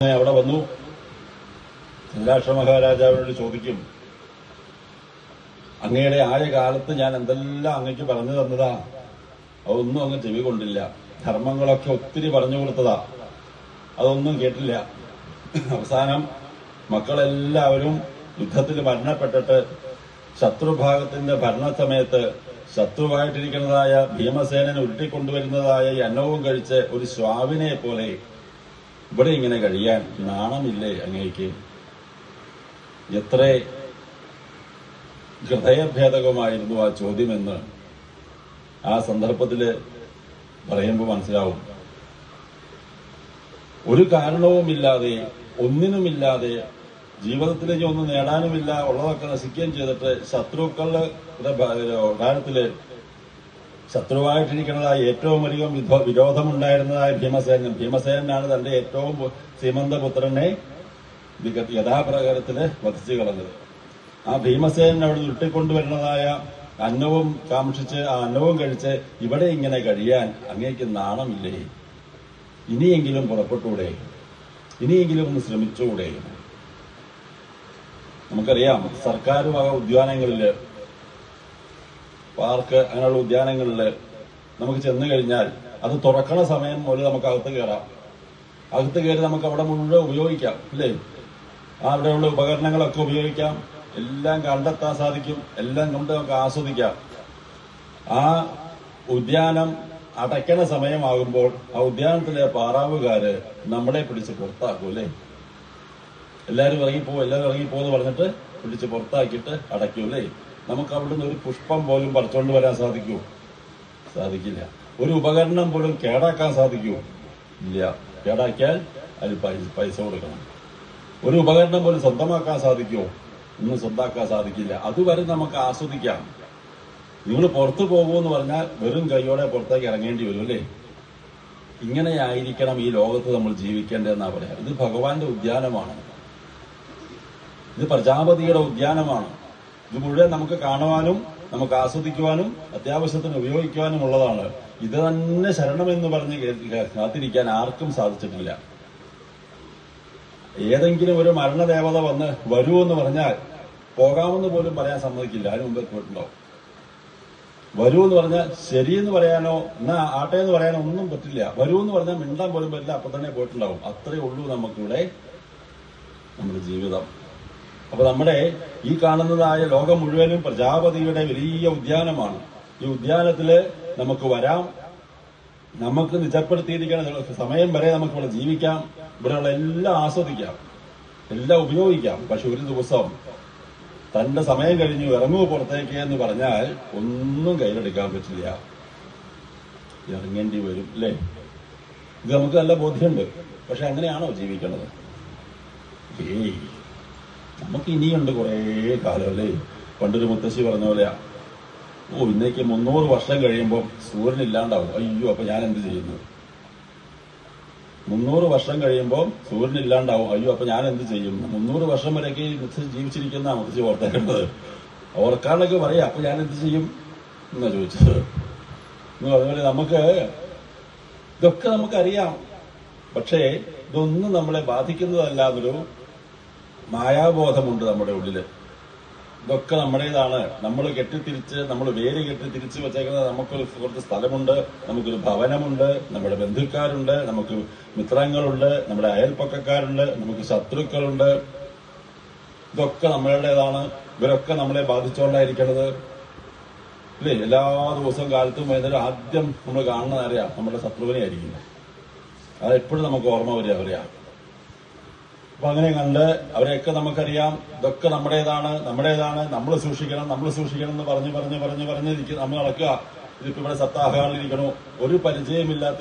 അവിടെ വന്നു. ധൃതരാഷ്ട്ര മഹാരാജാവിനോട് ചോദിക്കും, അങ്ങയുടെ ആയ കാലത്ത് ഞാൻ എന്തെല്ലാം അങ്ങക്ക് പറഞ്ഞു തന്നതാ, അതൊന്നും അങ്ങ് ചെവി കൊണ്ടില്ല. ധർമ്മങ്ങളൊക്കെ ഒത്തിരി പറഞ്ഞു കൊടുത്തതാ, അതൊന്നും കേട്ടില്ല. അവസാനം മക്കളെല്ലാവരും യുദ്ധത്തിൽ മരണപ്പെട്ടിട്ട് ശത്രുഭാഗത്തിന്റെ ഭരണസമയത്ത് ശത്രുവായിട്ടിരിക്കുന്നതായ ഭീമസേനനെ ഉരുട്ടിക്കൊണ്ടുവരുന്നതായ ഈ അന്നവും കഴിച്ച് ഒരു ശ്വാവിനെ പോലെ ഇവിടെ ഇങ്ങനെ കഴിയാൻ നാണമില്ലേ അങ്ങേക്ക്? എത്ര ഹൃദയഭേദകമായിരുന്നു ആ ചോദ്യമെന്ന് ആ സന്ദർഭത്തില് പറയുമ്പോൾ മനസ്സിലാവും. ഒരു കാരണവുമില്ലാതെ, ഒന്നിനുമില്ലാതെ, ജീവിതത്തിലേക്ക് ഒന്നും നേടാനുമില്ല, ഉള്ളതൊക്കെ നശിക്കുകയും ചെയ്തിട്ട് ശത്രുക്കളുടെ കാര്യത്തില് ശത്രുവായിട്ടിരിക്കുന്നതായ ഏറ്റവും അധികം വിരോധമുണ്ടായിരുന്നതായ ഭീമസേനാണ് തന്റെ ഏറ്റവും സീമന്തപുത്രനെ യഥാപ്രകാരത്തില് വധിച്ചു കളഞ്ഞത്. ആ ഭീമസേനൻ അവിടെ ഉരുട്ടിക്കൊണ്ടുവരുന്നതായ അന്നവും കാക്ഷിച്ച് ആ അന്നവും കഴിച്ച് ഇവിടെ ഇങ്ങനെ കഴിയാൻ അങ്ങേക്ക് നാണമില്ലേ? ഇനിയെങ്കിലും പുറപ്പെട്ടൂടെ? ഇനിയെങ്കിലും ഒന്ന് ശ്രമിച്ചുകൂടെ? നമുക്കറിയാം, സർക്കാർ വക ഉദ്യാനങ്ങളില്, പാർക്ക്, അങ്ങനെയുള്ള ഉദ്യാനങ്ങളില് നമുക്ക് ചെന്നു കഴിഞ്ഞാൽ അത് തുറക്കണ സമയം മുതൽ നമുക്ക് അകത്ത് കയറാം. അകത്ത് കയറി നമുക്ക് അവിടെ മുഴുവൻ ഉപയോഗിക്കാം, അല്ലേ? അവിടെയുള്ള ഉപകരണങ്ങളൊക്കെ ഉപയോഗിക്കാം, എല്ലാം കണ്ടെത്താൻ സാധിക്കും, എല്ലാം കൊണ്ട് നമുക്ക് ആസ്വദിക്കാം. ആ ഉദ്യാനം അടയ്ക്കണ സമയമാകുമ്പോൾ ആ ഉദ്യാനത്തിലെ പാറാവുകാര് നമ്മളെ പിടിച്ച് പുറത്താക്കും, അല്ലേ? എല്ലാവരും ഇറങ്ങിപ്പോന്ന് പറഞ്ഞിട്ട് പിടിച്ച് പുറത്താക്കിയിട്ട് അടയ്ക്കും, അല്ലേ? നമുക്ക് അവിടുന്ന് ഒരു പുഷ്പം പോലും പറിച്ചുകൊണ്ട് വരാൻ സാധിക്കൂ? സാധിക്കില്ല. ഒരു ഉപകരണം പോലും കേടാക്കാൻ സാധിക്കൂ? ഇല്ല. കേടാക്കിയാൽ അതിൽ പൈസ കൊടുക്കണം. ഒരു ഉപകരണം പോലും സ്വന്തമാക്കാൻ സാധിക്കുമോ? ഒന്നും സ്വന്തമാക്കാൻ സാധിക്കില്ല. അതുവരെ നമുക്ക് ആസ്വദിക്കാം. നിങ്ങൾ പുറത്തു പോകുമെന്ന് പറഞ്ഞാൽ വെറും കൈയോടെ പുറത്തേക്ക് ഇറങ്ങേണ്ടി വരും, അല്ലേ? ഇങ്ങനെയായിരിക്കണം ഈ ലോകത്ത് നമ്മൾ ജീവിക്കേണ്ടതെന്നാ പറയാം. ഇത് ഭഗവാന്റെ ഉദ്യാനമാണ്, ഇത് പ്രജാപതിയുടെ ഉദ്യാനമാണ്. ഇത് മുഴുവൻ നമുക്ക് കാണുവാനും നമുക്ക് ആസ്വദിക്കുവാനും അത്യാവശ്യത്തിന് ഉപയോഗിക്കുവാനും ഉള്ളതാണ്. ഇത് തന്നെ ശരണമെന്ന് പറഞ്ഞ് കാത്തിരിക്കാൻ ആർക്കും സാധിച്ചിട്ടില്ല. ഏതെങ്കിലും ഒരു മരണദേവത വന്ന് വരുമെന്ന് പറഞ്ഞാൽ പോകാമെന്ന് പോലും പറയാൻ സമ്മതിക്കില്ല. അതിന് മുമ്പ് പോയിട്ടുണ്ടാവും. വരുമെന്ന് പറഞ്ഞാൽ ശരിയെന്ന് പറയാനോ എന്നാ ആട്ടെ എന്ന് പറയാനോ ഒന്നും പറ്റില്ല. വരുമെന്ന് പറഞ്ഞാൽ മിണ്ടാൻ പോലും പറ്റില്ല, അപ്പൊ തന്നെ പോയിട്ടുണ്ടാവും. അത്രയേ ഉള്ളൂ നമുക്കിവിടെ നമ്മുടെ ജീവിതം. അപ്പൊ നമ്മുടെ ഈ കാണുന്നതായ ലോകം മുഴുവനും പ്രജാപതിയുടെ വലിയ ഉദ്യാനമാണ്. ഈ ഉദ്യാനത്തില് നമുക്ക് വരാം, നമുക്ക് നിജപ്പെടുത്തിയിരിക്കുന്ന സമയം വരെ നമുക്ക് ഇവിടെ ജീവിക്കാം, ഇവിടെയുള്ള എല്ലാം ആസ്വദിക്കാം, എല്ലാം ഉപയോഗിക്കാം. പക്ഷെ ഒരു ദിവസം തന്റെ സമയം കഴിഞ്ഞു ഇറങ്ങുക പുറത്തേക്ക് എന്ന് പറഞ്ഞാൽ ഒന്നും കയ്യിലെടുക്കാൻ പറ്റില്ല, ഇറങ്ങേണ്ടി വരും, അല്ലേ? ഇത് നമുക്ക് നല്ല ബോധ്യമുണ്ട്. പക്ഷെ അങ്ങനെയാണോ ജീവിക്കേണ്ടത്? ഏയ്, നമുക്ക് ഇനിയുണ്ട് കുറേ കാലം, അല്ലേ? പണ്ടൊരു മുത്തശ്ശി പറഞ്ഞ പോലെയാ, ഇന്നേക്ക് 300 വർഷം കഴിയുമ്പോൾ സൂര്യൻ ഇല്ലാണ്ടാവും. അയ്യോ, അപ്പൊ ഞാൻ എന്ത് ചെയ്യുന്നു? 300 വർഷം കഴിയുമ്പോൾ സൂര്യൻ ഇല്ലാണ്ടാവും. അയ്യോ, അപ്പൊ ഞാൻ എന്ത് ചെയ്യും? 300 വർഷം വരെയൊക്കെ മുത്തശ്ശി ജീവിച്ചിരിക്കുന്ന മുത്തശ്ശി ഓർത്തേക്കേണ്ടത്. ഓർക്കാണ്ടൊക്കെ പറയാ, അപ്പൊ ഞാൻ എന്ത് ചെയ്യും എന്നാ ചോദിച്ചത്. അതുപോലെ നമുക്ക് ഇതൊക്കെ നമുക്കറിയാം, പക്ഷേ ഇതൊന്നും നമ്മളെ ബാധിക്കുന്നതല്ല എന്നൊരു മായാബോധമുണ്ട് നമ്മുടെ ഉള്ളില്. ഇതൊക്കെ നമ്മുടേതാണ്. നമ്മൾ വേര് കെട്ടിത്തിരിച്ച് വെച്ചേക്കുന്നത്. നമുക്കൊരു കുറച്ച് സ്ഥലമുണ്ട്, നമുക്കൊരു ഭവനമുണ്ട്, നമ്മുടെ ബന്ധുക്കാരുണ്ട്, നമുക്ക് മിത്രങ്ങളുണ്ട്, നമ്മുടെ അയൽപ്പക്കക്കാരുണ്ട്, നമുക്ക് ശത്രുക്കളുണ്ട്. ഇതൊക്കെ നമ്മളുടേതാണ്. ഇവരൊക്കെ നമ്മളെ ബാധിച്ചുകൊണ്ടായിരിക്കണത്, അല്ലേ? എല്ലാ ദിവസവും കാലത്തും വൈകുന്നേരം ആദ്യം നമ്മൾ കാണുന്നത് അറിയാം, നമ്മുടെ ശത്രുവിനെ ആയിരിക്കും. അതെപ്പോഴും നമുക്ക് ഓർമ്മ വരിക അവരെയാ. അപ്പൊ അങ്ങനെ കണ്ട് അവരെയൊക്കെ നമുക്കറിയാം. ഇതൊക്കെ നമ്മുടേതാണ്, നമ്മൾ സൂക്ഷിക്കണം എന്ന് പറഞ്ഞ് നമ്മൾ നടക്കുക. ഇതിപ്പോ ഇവിടെ സപ്താഹങ്ങളിലിരിക്കണു, ഒരു പരിചയമില്ലാത്ത